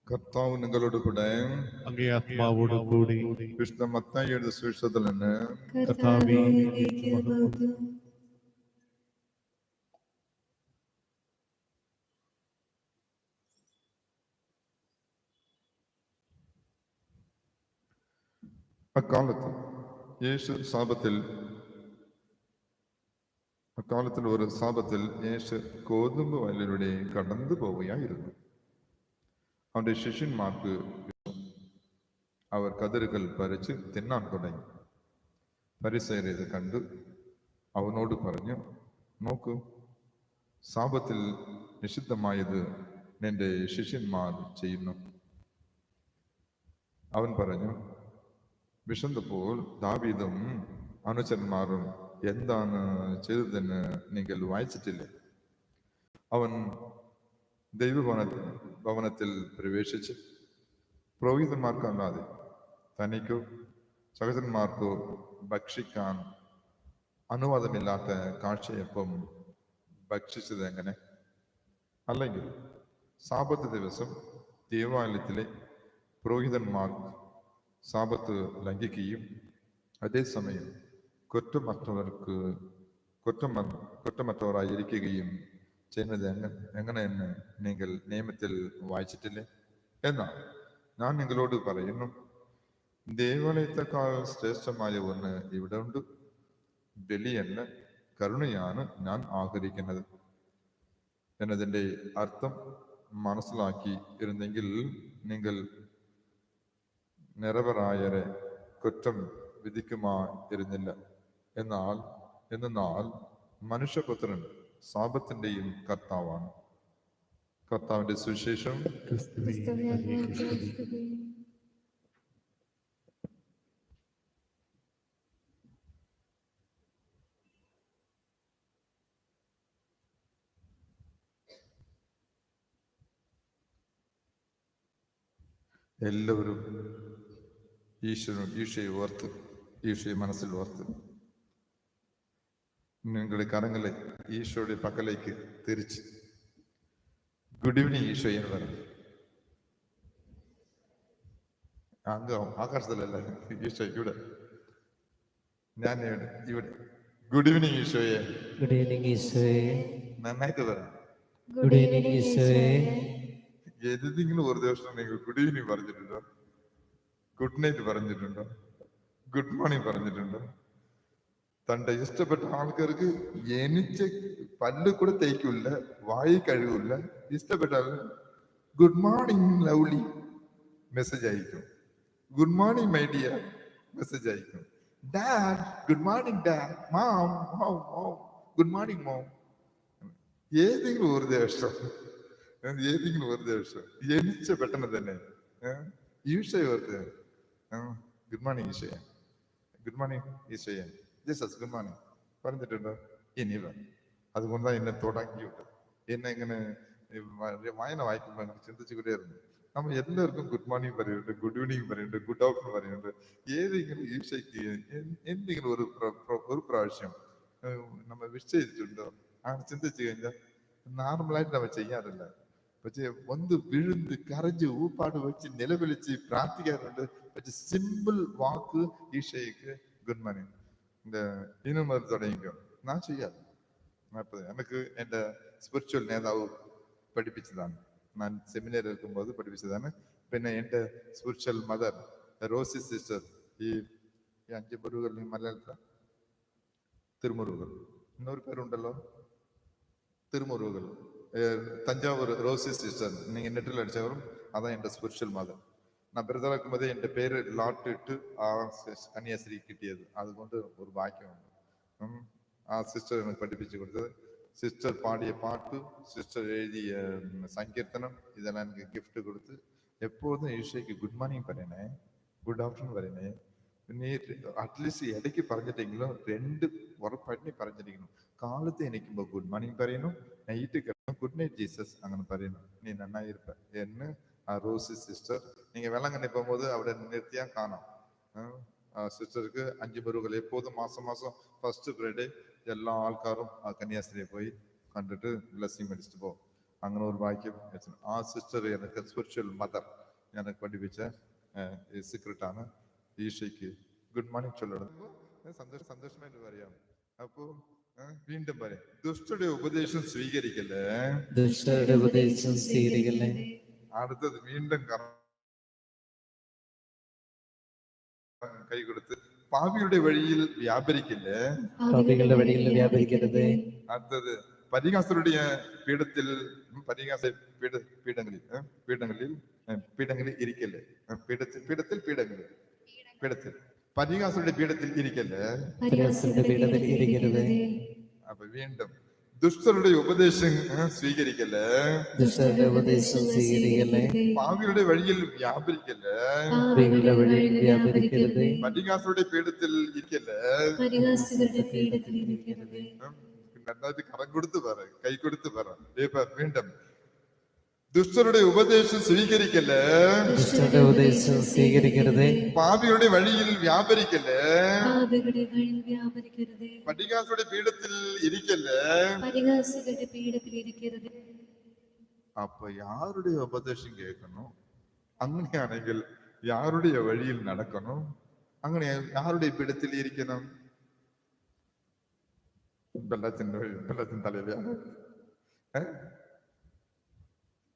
കർത്താവ് നിങ്ങളോട് കൂടെ. അങ്ങേ ആത്മാവോട് കൂടി. വിശുദ്ധ മത്തായി എഴുതിയ സുവിശേഷത്തിൽ നിന്ന് കർത്താവേ, അക്കാലത്ത് യേശു അക്കാലത്തിൽ ഒരു സാപത്തിൽ യേശു ഗോതമ്പ് വയലിലൂടെ കടന്നു പോവുകയായിരുന്നു. അവന്റെ ശിഷ്യന്മാർക്ക് അവർ കതിരുകൾ പറിച്ച് തിന്നാൻ തുടങ്ങി. പരിസയർ ഇത് കണ്ടു അവനോട് പറഞ്ഞു, നോക്കൂ, സാപത്തിൽ നിഷിദ്ധമായത് നിന്റെ ശിഷ്യന്മാർ ചെയ്യുന്നു. അവൻ പറഞ്ഞു, വിശന്നപ്പോൾ ദാവീദും അനുചരന്മാരും എന്താണ് ചെയ്തതെന്ന് നിങ്ങൾ വായിച്ചിട്ടില്ലേ? അവൻ ദൈവഭവനത്തിൽ പ്രവേശിച്ച് പുരോഹിതന്മാർക്കല്ലാതെ തനിക്കോ സഹോദരന്മാർക്കോ ഭക്ഷിക്കാൻ അനുവാദമില്ലാത്ത കാഴ്ചയപ്പം ഭക്ഷിച്ചത് എങ്ങനെ? അല്ലെങ്കിൽ സാപത്ത് ദിവസം ദേവാലയത്തിലെ പുരോഹിതന്മാർ സാപത്ത് ലംഘിക്കുകയും അതേസമയം കുറ്റമറ്റവരായിരിക്കുകയും ചെയ്യുന്നത് എങ്ങനെയെന്ന് നിങ്ങൾ നിയമത്തിൽ വായിച്ചിട്ടില്ലേ? എന്നാൽ ഞാൻ നിങ്ങളോട് പറയുന്നു, ദേവാലയത്തെക്കാൾ ശ്രേഷ്ഠമായ ഒന്ന് ഇവിടെ ഉണ്ട്. ബലിയല്ല, കരുണയാണ് ഞാൻ ആഗ്രഹിക്കുന്നത് എന്നതിൻ്റെ അർത്ഥം മനസ്സിലാക്കി ഇരുന്നെങ്കിൽ നിങ്ങൾ നിരപരായരെ കുറ്റം വിധിക്കുമായിരുന്നില്ല. എന്നാൽ മനുഷ്യപുത്രൻ സാപത്തിന്റെയും കർത്താവാണ്. കർത്താവിന്റെ സുവിശേഷം. എല്ലാവരും ഈശോയെ മനസ്സിൽ ഓർത്ത് നിങ്ങളുടെ കരങ്ങളെ ഈശോയുടെ പക്കലേക്ക് തിരിച്ച് ഗുഡ് ഈവനിങ് ഈശോ എന്ന് പറഞ്ഞു. ആകാശത്തിലല്ല, ഈശോ ഇവിടെ, ഞാൻ ഇവിടെ. ഗുഡ് ഈവനിങ് ഈശോയെ. ഗുഡ് ഈവനിങ് ഈശോയെ. നന്നായിട്ട് പറഞ്ഞു. ഗുഡ് ഈവനിങ് ഈശോയെ. ഏതെങ്കിലും ഒരു ദിവസം നിങ്ങൾ ഗുഡ് ഈവനിങ് പറഞ്ഞിട്ടുണ്ടോ? ഗുഡ് നൈറ്റ് പറഞ്ഞിട്ടുണ്ടോ? ഗുഡ് മോർണിംഗ് പറഞ്ഞിട്ടുണ്ടോ? തന്റെ ഇഷ്ടപ്പെട്ട ആൾക്കാർക്ക് എനിച്ച് പല്ല് കൂടെ തേക്കില്ല, വായി കഴിവില്ല, ഇഷ്ടപ്പെട്ടാൽ ഗുഡ് മോർണിംഗ് ലവ്ലി മെസ്സേജ് അയക്കും. Good morning my dear message അയക്കും. Dad good morning dad. Ma'am good morning mom. ഏതെങ്കിലും ഒരു ദിവസം എനിച്ച പെട്ടെന്ന് തന്നെ ഈശോയെ ഓർത്ത് ഗുഡ് മോർണിംഗ് ഈശോയെ, ഗുഡ് മോർണിംഗ് ഈശോയെ, ജീസസ് ഗുഡ് മോർണിംഗ് പറഞ്ഞിട്ടുണ്ടോ? ഇനി അതുകൊണ്ടാണ് എന്നെ തുടങ്ങിയിട്ട് എന്നെ ഇങ്ങനെ വായന വായിക്കുമ്പോൾ എനിക്ക് ചിന്തിച്ചുകൊണ്ടേയിരുന്നു. നമ്മൾ എല്ലാവർക്കും ഗുഡ് മോർണിംഗ് പറയുന്നുണ്ട്, ഗുഡ് ഈവനിങ് പറയുന്നുണ്ട്, ഗുഡ് ആഫ്റ്റർനൂൺ പറയുന്നുണ്ട്. ഏതെങ്കിലും ഈശോയ്ക്ക് എന്തെങ്കിലും ഒരു പ്രാവശ്യം നമ്മൾ വിഷ് ചെയ്തിട്ടുണ്ടോ? അങ്ങനെ ചിന്തിച്ചു കഴിഞ്ഞാൽ നോർമലായിട്ട് നമ്മൾ ചെയ്യാറില്ല. പക്ഷെ ഒന്ന് വിഴുന്ന് കരഞ്ഞ് ഊപ്പാട് വെച്ച് നിലവിളിച്ച് പ്രാർത്ഥിക്കാറുണ്ട്. പക്ഷെ സിമ്പിൾ വാക്ക് ഈശോയ്ക്ക് ഗുഡ് മോർണിംഗ് ഇന്നും അത് തുടങ്ങിക്കോ. ഞാൻ ചെയ്യാറ്. എനിക്ക് എൻ്റെ സ്പിരിച്വൽ നേതാവ് പഠിപ്പിച്ചതാണ്. ഞാൻ സെമിനാർ എടുക്കുമ്പോൾ പഠിപ്പിച്ചതാണ്. പിന്നെ എൻ്റെ സ്പിരിച്വൽ മദർ റോസി സിസ്റ്റർ, ഈ 5 മുറുകൾ മലയാളത്തിൽ തിരുമുറുകൾ, இன்னொரு പേരുണ്ടല്ലോ, തിരുമുറുകൾ, தஞ்சாவூர் ரோசி சிஸ்டர். நீங்க நெட்டில் அடிச்சவரும் அதான் என் ஸ்பிரிச்சுவல் மதர். நான் பிறந்தக்கும் போதே என் பேரு லாட் இட்டு கன்னியாஸ்திரி கிட்டியது. அது கொண்டு ஒரு பாக்கியம் உண்டு. ആ സിസ്റ്റർ എനിക്ക് പഠിപ്പിച്ചു കൊടുത്തത്. സിസ്റ്റർ പാടിയ പാട്ട്, സിസ്റ്റർ എഴുതിയ സങ്കീർത്തനം, ഇതെല്ലാം എനിക്ക് ഗിഫ്റ്റ് കൊടുത്ത് എപ്പോഴും ഈശോയ്ക്ക് ഗുഡ് മോർണിംഗ് പറയണേ, ഗുഡ് ആഫ്റ്റർനൂൺ പറയണേ. പിന്നെ അറ്റ്ലീസ്റ്റ് ഇടയ്ക്ക് പറഞ്ഞിട്ടെങ്കിലും 2 ഉറപ്പായിട്ട് നീ പറഞ്ഞിരിക്കണം. കാലത്ത് എണീക്കുമ്പോൾ ഗുഡ് മോർണിംഗ് പറയുന്നു, നൈറ്റ് ഗുഡ് നൈറ്റ് ജീസസ് അങ്ങനെ പറയുന്നു. நீ நன்னா இருப்ப എന്ന് ആ റോസി സിസ്റ്റർ. நீங்க வேளாங்கண்ணி போகும்போது അവിടെ നിർത്തിയാൽ കാണാം. സിസ്റ്റർക്ക് 5 മുറുകൾ എപ്പോഴും മാസം ഫസ്റ്റ് ഫ്രൈഡേ എല്ലാ ആൾക്കാരും ആ കന്യാസ്ത്രീയെ പോയി കണ്ടിട്ട് ബ്ലെസ്സിങ് മേടിച്ചിട്ട് പോകും. അങ്ങനെ ഒരു വാക്യം ആ സിസ്റ്റർ എനിക്ക് സ്പിരിച്വൽ മദർ எனக்கு പഠിപ്പിച്ച സീക്രട്ടാണ്. ഈശോയ്ക്ക് ഗുഡ് മോർണിംഗ് ചൊല്ലണം. സന്തോഷമായിട്ട് പറയാം. അപ്പോ വീണ്ടും പറയാം, ദുഷ്ടയുടെ ഉപദേശം സ്വീകരിക്കല്ലേ. ദുഷ്ടരുടെ ഉപദേശം സ്വീകരിക്കല്ലേ. അടുത്തത് വീണ്ടും കൈ കൊടുത്ത് പാപിയുടെ വഴിയിൽ വ്യാപരിക്കില്ലേ. പാപികളുടെ വഴിയിൽ വ്യാപരിക്കരുത്. അടുത്തത് പരിഹാസരുടെ പീഠത്തിൽ പീഠങ്ങളിൽ ഇരിക്കല്ലേ. പീഠത്തിൽ പരിഹാസരുടെ പീഠത്തിൽ ഇരിക്കല്ലേ. പരിഹാസരുടെ പീഠത്തിൽ ഇരിക്കരുത്. അപ്പൊ വീണ്ടും ദുഷ്ടരുടെ ഉപദേശം സ്വീകരിക്കല്ലേ. ദുഷ്ടരുടെ ഉപദേശം സ്വീകരിക്കല്ലേ. പാപിയുടെ വഴിയിൽ വ്യാപരിക്കല്ലേ. പാപികളുടെ വഴിയിൽ വ്യാപരിക്കരുത്. പരിഹാസരുടെ പീഠത്തിൽ ഇരിക്കല്ലേ. പരിഹാസികളുടെ പീഠത്തിൽ ഇരിക്കരുത്. രണ്ടാമത് കരം കൊടുത്ത് പറ, കൈ കൊടുത്ത് പറ. വീണ്ടും ദുഷ്ടരുടെ ഉപദേശം സ്വീകരിക്കല്ലേ. ദുഷ്ടരുടെ ഉപദേശം സ്വീകരിക്കരുത്. പാപിയുടെ വഴിയിൽ വ്യാപരിക്കല്ലേ. പാപികളുടെ വഴിയിൽ വ്യാപരിക്കരുത്. പരിഹാസരുടെ പീഠത്തിൽ ഇരിക്കല്ലേ. പരിഹാസികളുടെ പീഠത്തിൽ ഇരിക്കരുത്. അപ്പൊ യാരുടെ ഉപദേശം കേൾക്കണം? അങ്ങനെയാണെങ്കിൽ യാരുടെ വഴിയിൽ നടക്കണം? അങ്ങനെ യാരുടെ പീഠത്തിൽ ഇരിക്കണം? വെള്ളത്തിന്റെ തലയിലാണ്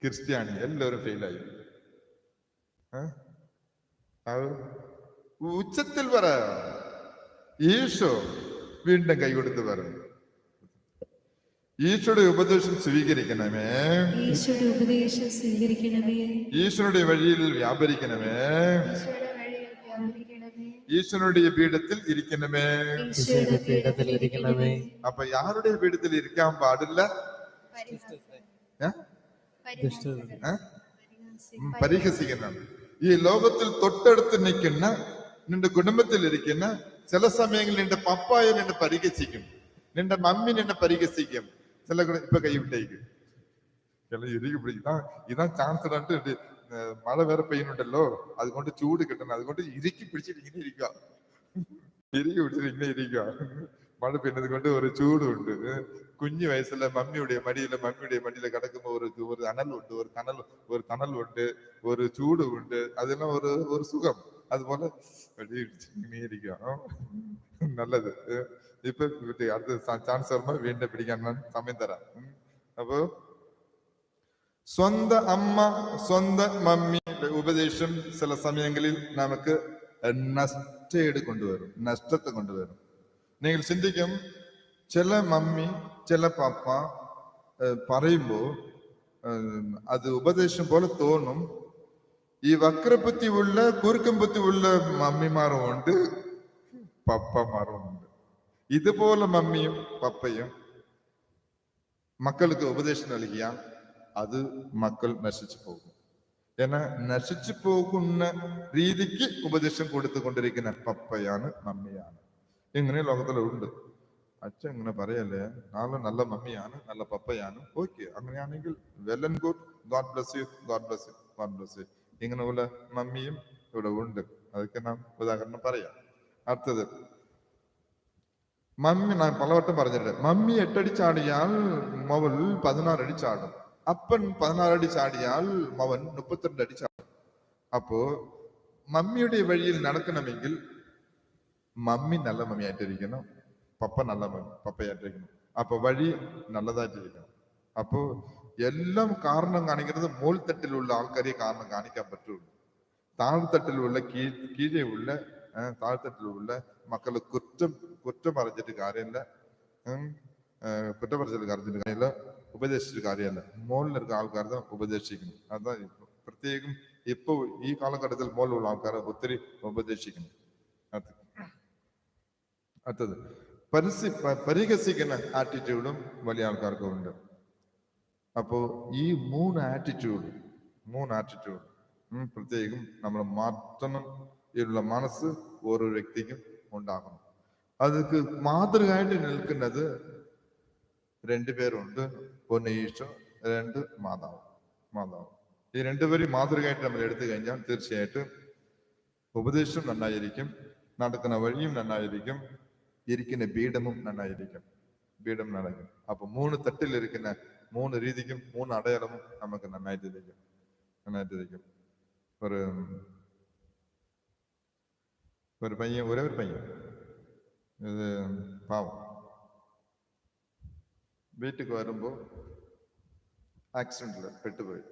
ക്രിസ്ത്യാനി എല്ലാവരും ഫെയിലായി. ഉച്ചത്തിൽ പറ. ഈശോ വീണ്ടും കൈ കൊടുത്ത് പറ, ഈശോയുടെ ഉപദേശം സ്വീകരിക്കണമേ. ഈശോയുടെ ഉപദേശം സ്വീകരിക്കണമേ. ഈശോയുടെ വഴിയിൽ വ്യാപരിക്കണമേ. ഈശ്വരനുடைய പീഠത്തിൽ ഇരിക്കണമേ. ഈശോയുടെ പീഠത്തിൽ ഇരിക്കണമേ. അപ്പൊ യാരുടെ പീഠത്തിൽ ഇരിക്കാൻ പാടില്ല? പരിഹസിക്കണം. ഈ ലോകത്തിൽ തൊട്ടടുത്ത് നിൽക്കുന്ന നിന്റെ കുടുംബത്തിൽ ഇരിക്കുന്ന ചില സമയങ്ങളിൽ നിന്റെ പപ്പായ നിന്നെ പരിഹസിക്കും, നിന്റെ മമ്മി നിന്നെ പരിഹസിക്കും. ചില ഇപ്പൊ കൈവിട്ടേക്കും. ഇതാ ചാൻസ്. മഴ വേറെ പെയ്യുന്നുണ്ടല്ലോ, അതുകൊണ്ട് ചൂട് കിട്ടണം, അതുകൊണ്ട് ഇറുക്കി പിടിച്ചിട്ട് ഇങ്ങനെ ഇരിക്കുക. ഇറുക്കി പിടിച്ചിട്ട് ഇങ്ങനെ ഇരിക്കുക. മഴ പെയ്യുന്നത് കൊണ്ട് ഒരു ചൂടുണ്ട്. കുഞ്ഞു വയസ്സിലെ മമ്മിയുടെ മടിയിലെ കിടക്കുമ്പോ ഒരു അനലുണ്ട്, ഒരു തണലുണ്ട്, ഒരു ചൂടുണ്ട്. അതെല്ലാം ഒരു സുഖം. അതുപോലെ ഇങ്ങനെ ഇരിക്കുക. നല്ലത്. ഇപ്പൊ അടുത്ത ചാൻസ് വരുമ്പോ വീണ്ടും പിടിക്കാൻ ഞാൻ സമയം തരാം. അപ്പൊ സ്വന്തം അമ്മ, സ്വന്തം മമ്മിയുടെ ഉപദേശം ചില സമയങ്ങളിൽ നമുക്ക് നഷ്ടത്തെ കൊണ്ടുവരും. നിങ്ങൾ ചിന്തിക്കും, ചില മമ്മി ചില പപ്പ പറയുമ്പോ അത് ഉപദേശം പോലെ തോന്നും. ഈ വക്രബുദ്ധി ഉള്ള കുറുക്കം ബുദ്ധി ഉള്ള മമ്മിമാരും ഉണ്ട്, പപ്പമാരും ഉണ്ട്. ഇതുപോലെ മമ്മിയും പപ്പയും മക്കൾക്ക് ഉപദേശം നൽകിയാൽ അത് മക്കൾ നശിച്ചു പോകും. എന്നാൽ നശിച്ചു പോകുന്ന രീതിക്ക് ഉപദേശം കൊടുത്തുകൊണ്ടിരിക്കുന്ന പപ്പയാണ്, മമ്മിയാണ്. ഇങ്ങനെ ലോകത്തിലുണ്ട്. അച്ഛൻ ഇങ്ങനെ പറയല്ലേ, നാളെ നല്ല മമ്മിയാണ്, നല്ല പപ്പയാണ്. ഓക്കെ, അങ്ങനെയാണെങ്കിൽ well and good. God bless you, God bless you, God bless you. ഇങ്ങനെയുള്ള മമ്മിയും ഇവിടെ ഉണ്ട്. അതൊക്കെ നാം ഉദാഹരണം പറയാം. അടുത്തത് മമ്മി. ഞാൻ പലവട്ടം പറഞ്ഞിട്ടുണ്ട്, മമ്മി 8 അടി ചാടിയാൽ മവൾ 16 അടി ചാടും. അപ്പൻ 16 അടി ചാടിയാൽ മവൻ 32 അടി ചാടും. അപ്പോ മമ്മിയുടെ വഴിയിൽ നടക്കണമെങ്കിൽ മമ്മി നല്ല മമ്മിയായിട്ടിരിക്കണം, പപ്പ നല്ല പപ്പയായിട്ടിരിക്കണം. അപ്പൊ വഴി നല്ലതായിട്ടിരിക്കണം. അപ്പോ എല്ലാം കാരണം കാണിക്കുന്നത് മോൾത്തട്ടിലുള്ള ആൾക്കാരെ കാരണം കാണിക്കാൻ പറ്റുള്ളൂ. താഴ്ത്തട്ടിലുള്ള താഴ്ത്തട്ടിലുള്ള മക്കള് കുറ്റം പറഞ്ഞിട്ട് കാര്യമില്ല, കുറ്റപ്പറച്ചിട്ട് കാര്യമില്ല, ഉപദേശിച്ചിട്ട് കാര്യമല്ല. മോളിലിരുന്ന ആൾക്കാർ தான் ഉപദേശിക്കുന്നു. അതാണ് പ്രത്യേകം ഇപ്പൊ ഈ കാലഘട്ടത്തിൽ മോളിലുള്ള ആൾക്കാരെ ഒത്തിരി ഉപദേശിക്കുന്നു. അടുത്തത് പരിഹസിക്കുന്ന ആറ്റിറ്റ്യൂഡും വലിയ ആൾക്കാർക്കും ഉണ്ട്. അപ്പോ ഈ മൂന്ന് ആറ്റിറ്റ്യൂഡ് പ്രത്യേകം നമ്മൾ മാറ്റണം എന്നുള്ള മനസ്സ് ഓരോ വ്യക്തിക്കും ഉണ്ടാകണം. അതൊക്കെ മാതൃകയായിട്ട് നിൽക്കുന്നത് 2 പേരുണ്ട്. ഒന്ന് ഈശോ, 2 മാതാവ്. ഈ 2 പേരും മാതൃകയായിട്ട് നമ്മൾ എടുത്തു കഴിഞ്ഞാൽ തീർച്ചയായിട്ടും ഉപദേശം നന്നായിരിക്കും, നടക്കുന്ന വഴിയും നന്നായിരിക്കും, ഇരിക്കുന്ന പീഠമും നന്നായിരിക്കും. അപ്പൊ 3 തട്ടിലിരിക്കുന്ന മൂന്ന് രീതിക്കും മൂന്ന് അടയാളവും നമുക്ക് നന്നായിട്ടിരിക്കും. ഒരു പയ്യൻ, ഒരേ ഒരു പയ്യൻ, ഇത് പാവം, വീട്ടിലേക്ക് വരുമ്പോൾ ആക്സിഡന്റിൽ പെട്ടുപോയി.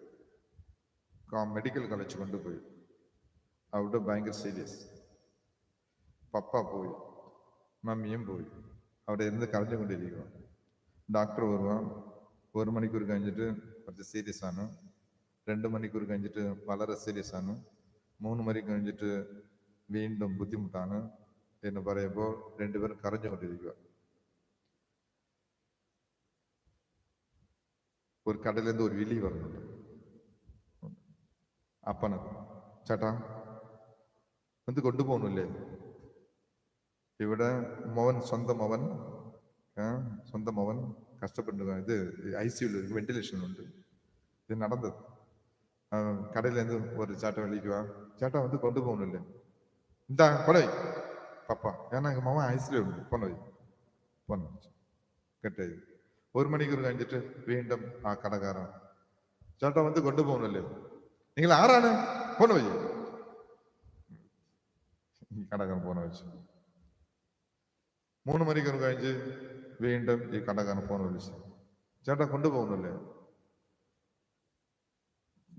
മെഡിക്കൽ കോളേജ് കൊണ്ടുപോയി. അവിടെ ഭയങ്കര സീരിയസ്. പപ്പ പോയി, മമ്മിയും പോയി. അവിടെ ഇരുന്ന് കരഞ്ഞുകൊണ്ടിരിക്കുക. ഡോക്ടർ വരുവാൻ 1 മണിക്കൂർ കഴിഞ്ഞിട്ട് കുറച്ച് സീരിയസ് ആണ്, 2 മണിക്കൂർ കഴിഞ്ഞിട്ട് വളരെ സീരിയസ് ആണ്, 3 മണി കഴിഞ്ഞിട്ട് വീണ്ടും ബുദ്ധിമുട്ടാണ് എന്ന് പറയുമ്പോൾ രണ്ടുപേരും കരഞ്ഞുകൊണ്ടിരിക്കുക. ഒരു കടലിൽ നിന്ന് ഒരു വിളി പറഞ്ഞിട്ടുണ്ട്. അപ്പന്, ചേട്ടാ എന്ത് കൊണ്ടുപോകണില്ലേ? ഇവിടെ സ്വന്തം അവൻ കഷ്ടപ്പെട്ടു. ഇത് ICU വെന്റിലേഷനുണ്ട്. ഇത് നടന്നത്. കടയിലേருந்து ஒரு ചേട്ടൻ വിളിക്കുക, ചേട്ടാ வந்து கொண்டு போகணும்ல, இந்தா கொண்டோய் பப்பா, ஏன்னா எங்க மாமா ஐசியூல ഉണ്ട്, கொண்டோய் കെട്ടായി. 1 മണിക്കൂർ കഴിഞ്ഞിട്ട് വീണ്ടും ആ കടക്കാരൻ, ചേട്ടാ வந்து கொண்டு போகணும்ல, നിങ്ങൾ ആരാണ്, കൊണ്ടുപോയി. കടക്കാരൻ ഫോൺ വെച്ചു. 3 മണിക്കൂർ കഴിഞ്ഞ് വീണ്ടും ഈ കടക്കാരൻ ഫോൺ വിളിച്ചു, ചേട്ടാ കൊണ്ടുപോകുന്നില്ലേ,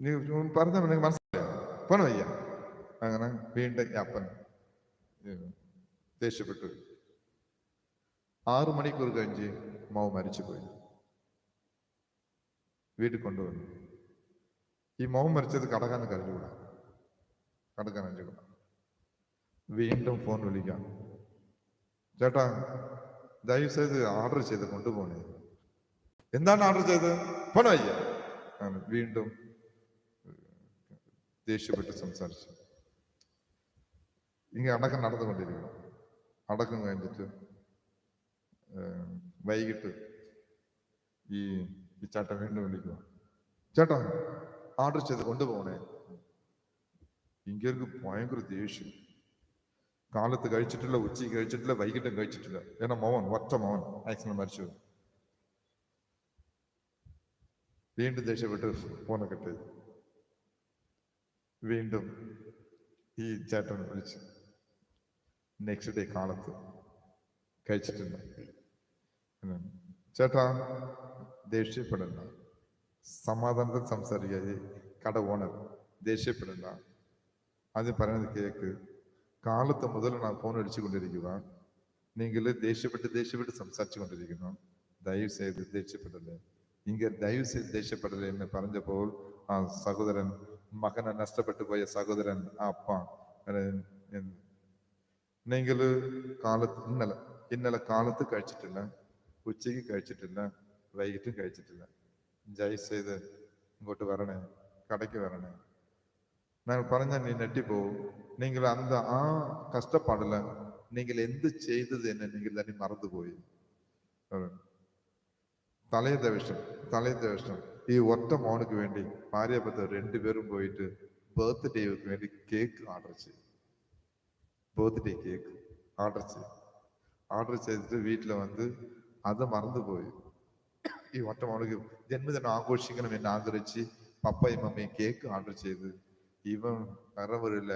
നീ പറഞ്ഞ നിങ്ങൾക്ക് മനസ്സിലായോ, ഫോൺ വയ്യ. അങ്ങനെ വീണ്ടും അപ്പൻ ദേഷ്യപ്പെട്ടു. 6 മണിക്കൂർ കഴിഞ്ഞ് മാവ് മരിച്ചുപോയി. വീട്ടിൽ കൊണ്ടുവന്നു. ഈ മാവ് മരിച്ചത് കടക്കാരൻ കരഞ്ഞുകൂടാ, വീണ്ടും ഫോൺ വിളിക്കാം, ചേട്ടാ ദയവ് ചെയ്ത് ഓർഡർ ചെയ്ത് കൊണ്ടുപോകണേ. എന്താണ് ഓർഡർ ചെയ്ത്, ഫോൺ വയ്യ. വീണ്ടും ദേഷ്യപ്പെട്ട് സംസാരിച്ചു. ഇങ്ങനെ അടക്കം നടന്നുകൊണ്ടിരിക്കണം. അടക്കം കഴിഞ്ഞിട്ട് വൈകിട്ട് ഈ ചേട്ടൻ വീണ്ടും വിളിക്കുക, ചേട്ടാ ഓർഡർ ചെയ്ത് കൊണ്ടുപോകണേ. ഇങ്ങനെ ഭയങ്കര ദേഷ്യം. കാലത്ത് കഴിച്ചിട്ടില്ല, ഉച്ചയ്ക്ക് കഴിച്ചിട്ടില്ല, വൈകിട്ടും കഴിച്ചിട്ടില്ല. ഏന്നാ ഒറ്റ മോൻ ആക്സിഡന്റ് മരിച്ചു. വീണ്ടും ദേഷ്യപ്പെട്ട് ഫോൺ കെട്ടി. വീണ്ടും ഈ ചേട്ടൻ വിളിച്ചു. നെക്സ്റ്റ് ഡേ കാലത്ത് കഴിച്ചിട്ടില്ല. ചേട്ടാ ദേഷ്യപ്പെടണ്ട, സമാധാനത്തിൽ സംസാരിക്കാതെ, കട ഓണർ ദേഷ്യപ്പെടണ്ട, അത് പറയുന്നത് കേക്ക്. കാലത്ത് മുതൽ ഞാൻ ഫോൺ അടിച്ചു കൊണ്ടിരിക്കുക, നിങ്ങൾ ദേഷ്യപ്പെട്ട് സംസാരിച്ചു കൊണ്ടിരിക്കുന്നു. ദയവ് ചെയ്ത് ദേഷ്യപ്പെടല്ലേ, ദയവ് ചെയ്ത് ദേഷ്യപ്പെടല്ലേ എന്ന് പറഞ്ഞപ്പോൾ ആ സഹോദരൻ, മകനെ നഷ്ടപ്പെട്ടു പോയ സഹോദരൻ, ആ അപ്പ, നിങ്ങൾ ഇന്നലെ കാലത്ത് കഴിച്ചിട്ടില്ല, ഉച്ചയ്ക്ക് കഴിച്ചിട്ടില്ല, വൈകിട്ടും കഴിച്ചിട്ടില്ല. ദയവ് ചെയ്ത് ഇങ്ങോട്ട് വരണേ, കടയ്ക്ക് വരണേ. ഞാൻ പറഞ്ഞ നീ നെട്ടിപ്പോവും. നിങ്ങൾ ആ കഷ്ടപ്പാടില്ല, നിങ്ങൾ എന്ത് ചെയ്തത് എന്ന് നിങ്ങൾ തന്നെ മറന്നുപോയി. തലേ ദിവസം ഈ ഒറ്റ മോനുക്ക് വേണ്ടി ഭാര്യ-ഭർത്താവ് 2 പേരും പോയിട്ട് ബർത്ത്ഡേക്ക് വേണ്ടി കേക്ക് ഓർഡർ ചെയ്തു. ബർത്ത്ഡേ കേക്ക് ഓർഡർ ചെയ്തിട്ട് വീട്ടിൽ വന്ന് അത് മറന്നുപോയി. ഈ ഒറ്റ മോനുക്ക് ജന്മദിനം ആഘോഷിക്കണം എന്ന് ആഗ്രഹിച്ച് പപ്പയും മമ്മയും കേക്ക് ഓർഡർ ചെയ്ത്, ഇവൻ വരവില്ല,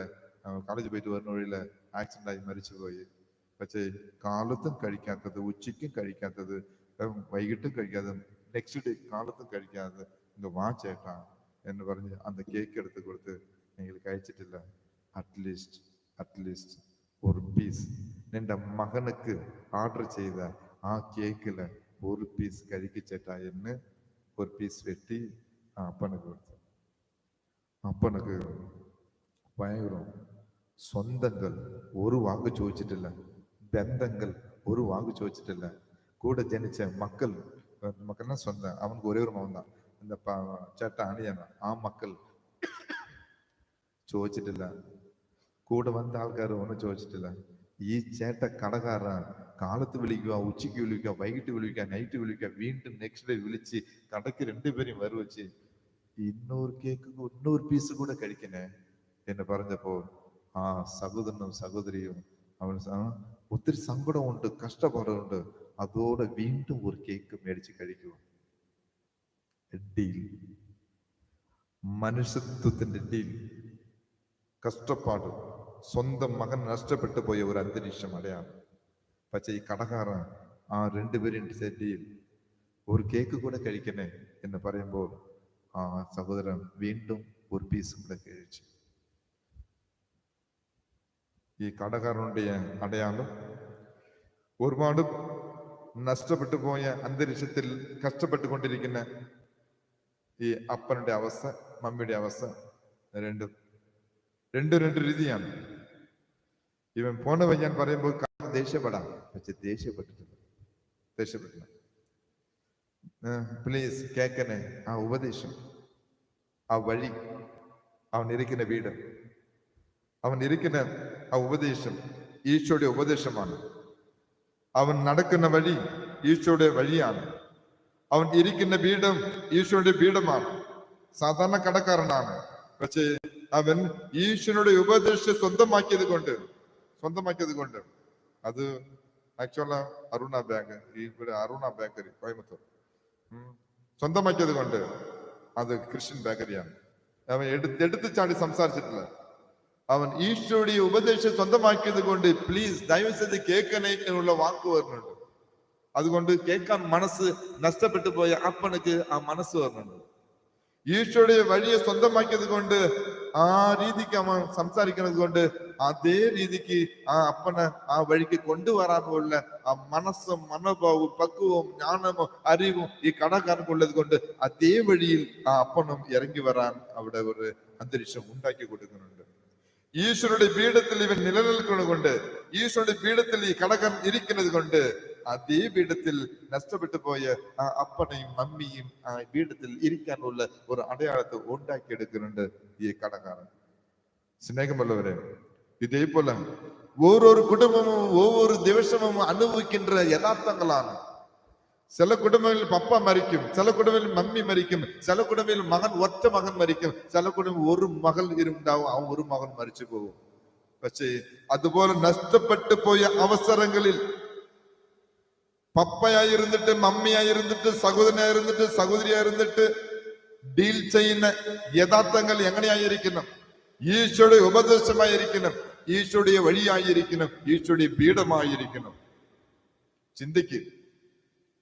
കോളേജ് പോയിട്ട് വരുന്ന വഴിയില്ല ആക്സിഡന്റ് ആയി മരിച്ചുപോയി. പക്ഷേ കാലത്തും കഴിക്കാത്തത്, ഉച്ചയ്ക്കും കഴിക്കാത്തത്, വൈകിട്ടും കഴിക്കാതെ, നെക്സ്റ്റ് ഡേ കാലത്തും കഴിക്കാതെ, ഇങ്ങ് വാ ചേട്ടാ എന്ന് പറഞ്ഞ് അന്ന് കേക്ക് എടുത്ത് കൊടുത്ത്, നിങ്ങൾ കഴിച്ചിട്ടില്ല, അറ്റ്ലീസ്റ്റ് ഒരു പീസ് നിന്റെ മകനുക്ക് ഓർഡർ ചെയ്ത ആ കേക്കില് ഒരു പീസ് കഴിക്കച്ചേട്ടാ എന്ന് ഒരു പീസ് വെട്ടി ആ അപ്പനുക്ക് കൊടുത്തു. അപ്പനുക്ക് ഭയങ്കരം. സ്വന്തങ്ങൾ ഒരു വാക്ക് ചോദിച്ചിട്ടില്ല, ബന്ധങ്ങൾ ഒരു വാക്ക് ചോദിച്ചിട്ടില്ല. കൂടെ ജനിച്ച മക്കളെ സ്വന്തം, അവനക്ക് ഒരേ ഒരു മകൻ, இந்த ചേട്ടാ അണിയാണ്, ആ മക്കൾ ചോദിച്ചിട്ടില്ല. കൂടെ വന്ന ആൾക്കാർ ഒന്നും ചോദിച്ചിട്ടില്ല. ഈ ചേട്ട കടക്കാരൻ കാലത്ത് വിളിക്കുക, ഉച്ചയ്ക്ക് വിളിക്കുക, വൈകിട്ട് വിളിക്കുക, നൈറ്റ് വിളിക്കുക, വീണ്ടും നെക്സ്റ്റ് ഡേ വിളിച്ച് കടക്ക് 2 പേരെയും വരുവച്ച് இன்னொரு കേക്ക് 100 പീസ് കൂടെ കഴിക്കണേ എന്ന് പറഞ്ഞപ്പോൾ ആ സഹോദരനും സഹോദരിയും അവൻ ഒത്തിരി സങ്കടമുണ്ട്, കഷ്ടപ്പാടുണ്ട്. അതോടെ വീണ്ടും ഒരു കേക്ക് മേടിച്ച് കഴിക്കുക. ഡീൽ, മനുഷ്യത്വത്തിന്റെ ഡീൽ. കഷ്ടപ്പാട്, സ്വന്തം മകൻ നഷ്ടപ്പെട്ടു പോയ ഒരു അന്തരീക്ഷം അടയാണ്. പക്ഷേ ഈ കടക്കാരൻ ആ രണ്ടുപേരും ഡീൽ, ഒരു കേക്ക് കൂടെ കഴിക്കണേ എന്ന് പറയുമ്പോൾ ആ സഹോദരൻ വീണ്ടും ഒരു പീസ് കൂടെ കഴിച്ചു. ഈ കടക്കാരനുடைய അടയാളം ഒരുപാട് നഷ്ടപ്പെട്ടു പോയ അന്തരീക്ഷത്തിൽ കഷ്ടപ്പെട്ടുകൊണ്ടിരിക്കുന്ന ഈ അപ്പനുടെ അവസ്ഥ, മമ്മിയുടെ അവസ്ഥ രണ്ട് രീതിയാണ്. ഇവൻ പോണവൻ ഞാൻ പറയുമ്പോൾ ദേഷ്യപ്പെടാം, പക്ഷെ ദേഷ്യപ്പെട്ടില്ല. പ്ലീസ് കേക്കനെ ആ ഉപദേശം, ആ വഴി, അവൻ ഇരിക്കുന്ന വീട്, അവൻ ഇരിക്കുന്ന ആ ഉപദേശം ഈശോയുടെ ഉപദേശമാണ്. അവൻ നടക്കുന്ന വഴി ഈശോയുടെ വഴിയാണ്. അവൻ ഇരിക്കുന്ന പീഠം ഈശോയുടെ പീഠമാണ്. സാധാരണ കടക്കാരനാണ്, പക്ഷേ അവൻ ഈശോയുടെ ഉപദേശം സ്വന്തമാക്കിയത് കൊണ്ട് അത് ആക്ച്വല അരുണ ബാങ്ക്, ഇവിടെ അരുണ ബേക്കറി കോയമ്പത്തൂർ സ്വന്തമാക്കിയത് കൊണ്ട് അത് ക്രിസ്ത്യൻ ബേക്കറിയാണ്. അവൻ എടുത്ത് ചാടി സംസാരിച്ചിട്ടില്ല. അവൻ ഈശോയുടെ ഉപദേശം സ്വന്തമാക്കിയത് കൊണ്ട് പ്ലീസ് ദയവ് ചെയ്ത് കേൾക്കണേ എന്നുള്ള വാക്ക് വരുന്നുണ്ട്. അതുകൊണ്ട് കേൾക്കാൻ മനസ്സ് നഷ്ടപ്പെട്ടു പോയ അപ്പനക്ക് ആ മനസ്സ് വരുന്നുണ്ട്. ഈശോയുടെ വഴിയെ സ്വന്തമാക്കിയത് കൊണ്ട് ആ രീതിക്ക് അവൻ സംസാരിക്കുന്നത് കൊണ്ട് അതേ രീതിക്ക് ആ അപ്പനെ ആ വഴിക്ക് കൊണ്ടുവരാനുള്ള ആ മനസ്സും മനോഭാവവും പക്വവും ജ്ഞാനവും അറിവും ഈ കടക്കാർക്കുള്ളത് കൊണ്ട് അതേ വഴിയിൽ ആ അപ്പനും ഇറങ്ങി വരാൻ അവിടെ ഒരു അന്തരീക്ഷം ഉണ്ടാക്കി കൊടുക്കുന്നുണ്ട്. ഈശ്വരുടെ പീഠത്തിൽ ഇവൻ നിലനിൽക്കുന്നത് കൊണ്ട്, ഈശ്വരുടെ പീഠത്തിൽ ഈ കടകൻ ഇരിക്കുന്നത് കൊണ്ട് അതേ പീഠത്തിൽ നഷ്ടപ്പെട്ടു പോയ ആ അപ്പനെയും മമ്മിയും ആ പീഠത്തിൽ ഇരിക്കാനുള്ള ഒരു അടയാളത്തെ ഉണ്ടാക്കിയെടുക്കുന്നുണ്ട് ഈ കടക്കാരൻ. സ്നേഹമുള്ളവരെ, ഇതേപോലെ ഓരോരു കുടുംബവും ஒவ்வொரு ദിവസവും അനുഭവിക്കുന്ന യഥാർത്ഥങ്ങളാണ്. ചില കുടുംബങ്ങളിൽ പപ്പ മരിക്കും, ചില കുടുംബങ്ങളിൽ മമ്മി മരിക്കും, ചില കുടുംബങ്ങളിൽ ഒറ്റ മകൻ മരിക്കും, ചില കുടുംബം ഒരു മകൾ ഉണ്ടാവും, ആ ഒരു മകൻ മരിച്ചു പോകും. പക്ഷേ അതുപോലെ നഷ്ടപ്പെട്ടു പോയ അവസരങ്ങളിൽ പപ്പയായിരുന്നിട്ട്, മമ്മിയായിരുന്നിട്ട്, സഹോദരനായിരുന്നിട്ട്, സഹോദരിയായിരുന്നിട്ട് ഡീൽ ചെയ്യുന്ന യഥാർത്ഥങ്ങൾ എങ്ങനെയായിരിക്കണം? ഈശോയുടെ ഉപദേശമായിരിക്കണം, ഈശോയുടെ വഴിയായിരിക്കണം, ഈശോയുടെ പീഠമായിരിക്കണം. ചിന്തിക്കും,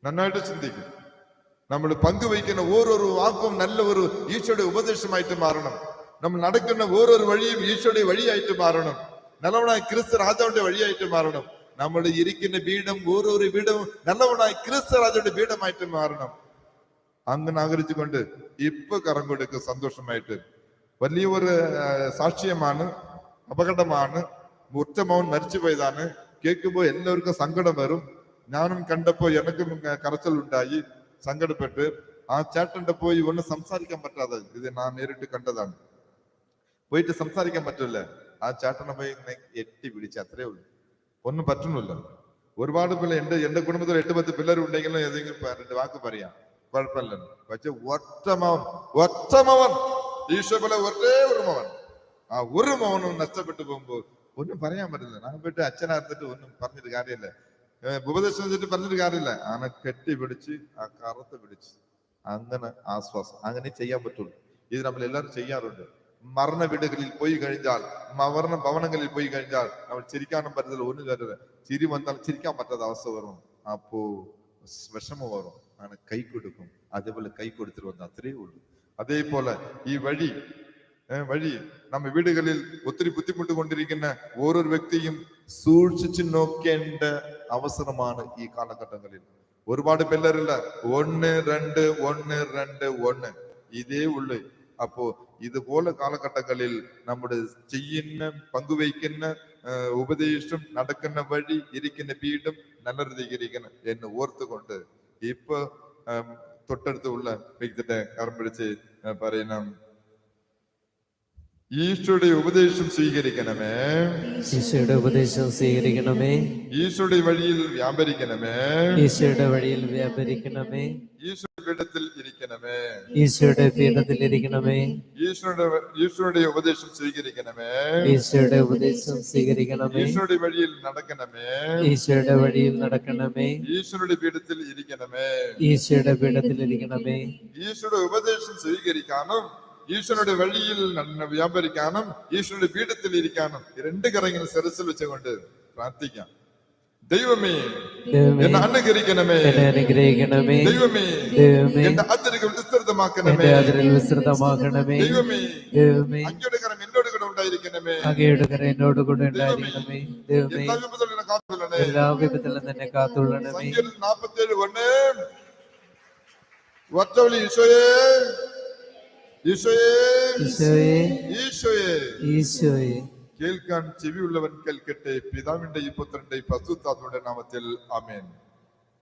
നന്നായിട്ട് ചിന്തിക്കും. നമ്മൾ പങ്കുവയ്ക്കുന്ന ഓരോരു വാക്കും നല്ല ഒരു ഈശോയുടെ ഉപദേശമായിട്ട് മാറണം. നമ്മൾ നടക്കുന്ന ഓരോരു വഴിയും ഈശോയുടെ വഴിയായിട്ട് മാറണം. നല്ലവനായ ക്രിസ്തു രാജാവിന്റെ വഴിയായിട്ട് മാറണം. നമ്മൾ ഇരിക്കുന്ന പീഠം ഓരോരു പീഠവും നല്ലവനായ ക്രിസ്തു രാജാവിന്റെ പീഠമായിട്ട് മാറണം. അങ്ങനെ ആഗ്രഹിച്ചുകൊണ്ട് ഇപ്പൊ കരം കൊടുക്കുക സന്തോഷമായിട്ട്. വലിയ ഒരു സാക്ഷ്യമാണ്, അപകടമാണ്. ഒറ്റമവൻ മരിച്ചുപോയതാണ്. കേൾക്കുമ്പോൾ എല്ലാവർക്കും സങ്കടം വരും. ഞാനും കണ്ടപ്പോ എനിക്കും കരച്ചിലുണ്ടായി, സങ്കടപ്പെട്ട്. ആ ചേട്ടന്റെ പോയി ഒന്നും സംസാരിക്കാൻ പറ്റാതെ, ഇത് ഞാൻ നേരിട്ട് കണ്ടതാണ്. പോയിട്ട് സംസാരിക്കാൻ പറ്റില്ല. ആ ചേട്ടനെ പോയി എട്ടി പിടിച്ച്, അത്രേ ഉള്ളൂ. ഒന്നും പറ്റുന്നില്ല. ഒരുപാട് പിള്ളേർ എന്റെ കുടുംബത്തിൽ 8-10 പിള്ളേരുണ്ടെങ്കിലും ഏതെങ്കിലും 2 വാക്ക് പറയാം, കുഴപ്പമില്ല. പക്ഷെ ഒറ്റമവൻ ഈശോ പോലെ ഒരേ ഒരു മവൻ, ആ ഒരു മവനും നഷ്ടപ്പെട്ടു പോകുമ്പോൾ ഒന്നും പറയാൻ പറ്റില്ല. ഞാൻ പോയിട്ട് അച്ഛനായിരുന്നിട്ട് ഒന്നും പറഞ്ഞിട്ട് കാര്യമില്ല, ഉപദേശം വെച്ചിട്ട് പറഞ്ഞിട്ട് കാര്യമില്ല. ആനെ കെട്ടി പിടിച്ച് ആ കറുത്ത് പിടിച്ച് അങ്ങനെ ആശ്വാസം, അങ്ങനെ ചെയ്യാൻ പറ്റുള്ളൂ. ഇത് നമ്മൾ എല്ലാവരും ചെയ്യാറുണ്ട്. മരണ വീടുകളിൽ പോയി കഴിഞ്ഞാൽ, മരണ ഭവനങ്ങളിൽ പോയി കഴിഞ്ഞാൽ നമ്മൾ ചിരിക്കാനും പറ്റത്തില്ല, ഒന്നും കാര്യമില്ല. ചിരി വന്നാൽ ചിരിക്കാൻ പറ്റാത്ത അവസ്ഥ വരും. അപ്പോ വിഷമം വരും. അങ്ങനെ കൈ കൊടുക്കും. അതേപോലെ കൈ കൊടുത്തിട്ട് വന്ന അത്രേ ഉള്ളൂ. അതേപോലെ ഈ വഴി നമ്മ വീടുകളിൽ ഒത്തിരി ബുദ്ധിമുട്ട് കൊണ്ടിരിക്കുന്ന ഓരോ വ്യക്തിയും സൂക്ഷിച്ചു നോക്കേണ്ട അവസരമാണ് ഈ കാലഘട്ടങ്ങളിൽ. ഒരുപാട് പിള്ളേരില്ല, 1 2 1 2 1 ഇതേ ഉള്ളു. അപ്പോ ഇതുപോലെ കാലഘട്ടങ്ങളിൽ നമ്മുടെ ചെയ്യുന്ന, പങ്കുവയ്ക്കുന്ന ഉപദേശം, നടക്കുന്ന വഴി, ഇരിക്കുന്ന പീഠം നല്ല രീതിയിരിക്കണം എന്ന് ഓർത്തുകൊണ്ട് ഇപ്പൊ തൊട്ടടുത്തുള്ള വ്യക്തിയുടെ കരം പിടിച്ച് പറയുന്ന ഈശോയുടെ ഉപദേശം സ്വീകരിക്കണമേ, ഈശോയുടെ ഉപദേശം സ്വീകരിക്കണമേ, ഈശോയുടെ വഴിയിൽ വ്യാപരിക്കണമേ, ഈശോയുടെ വഴിയിൽ വ്യാപരിക്കണമേ, ഈശോയുടെ പീഠത്തിൽ ഇരിക്കണമേ, ഇരിക്കണമേ. ഈശോയുടെ പീഠത്തിലിരിക്കണമേ. ഈശോയുടെ ഉപദേശം സ്വീകരിക്കണമേ. ഈശോയുടെ ഉപദേശം സ്വീകരിക്കണമേ. ഈശോയുടെ വഴിയിൽ നടക്കണമേ. ഈശോയുടെ വഴിയിൽ നടക്കണമേ. ഈശോയുടെ പീഠത്തിൽ ഇരിക്കണമേ. ഈശോയുടെ പീഠത്തിലിരിക്കണമേ. ഈശോയുടെ ഉപദേശം സ്വീകരിക്കാനും ഈശ്വരയുടെ വഴിയിൽ വ്യാപരിക്കാനും ഈശ്വരയുടെ പീഠത്തിൽ ഇരിക്കാനും രണ്ട് കരങ്ങൾ ശിരസിൽ വെച്ചുകൊണ്ട് പ്രാർത്ഥിക്കാം. ദൈവമേ എന്നെ അനുഗ്രഹിക്കണമേ. എന്നെ അനുഗ്രഹിക്കണമേ. ദൈവമേ ദൈവമേ എന്റെ അതിരുകൾ വിസ്തൃതമാക്കണമേ. എന്റെ അതിരിൽ വിസ്തൃതമാക്കണമേ. ദൈവമേ ദൈവമേ അങ്ങയുടെ കരം എന്നോട് കൂടെ ഉണ്ടായിരിക്കണമേ. അങ്ങയുടെ കരം എന്നോട് കൂടെ ഉണ്ടായിരിക്കണമേ. ദൈവമേ എല്ലാ വിപത്തുകളിലും കാത്തുകൊള്ളണമേ. എല്ലാ വിപത്തിലും തന്നെ കാത്തുകൊള്ളണമേ. സങ്കീർത്തനം 47:1 ഒറ്റവിളി ഈശോയേ ഈശോയേ ഈശോയെ ഈശോയേ. ഈശോയെ കേൾക്കാൻ ചെവിയുള്ളവൻ കേൾക്കട്ടെ. പിതാവിന്റെ പുത്രന്റെ പരിശുദ്ധാത്മാവിന്റെ നാമത്തിൽ ആമേൻ.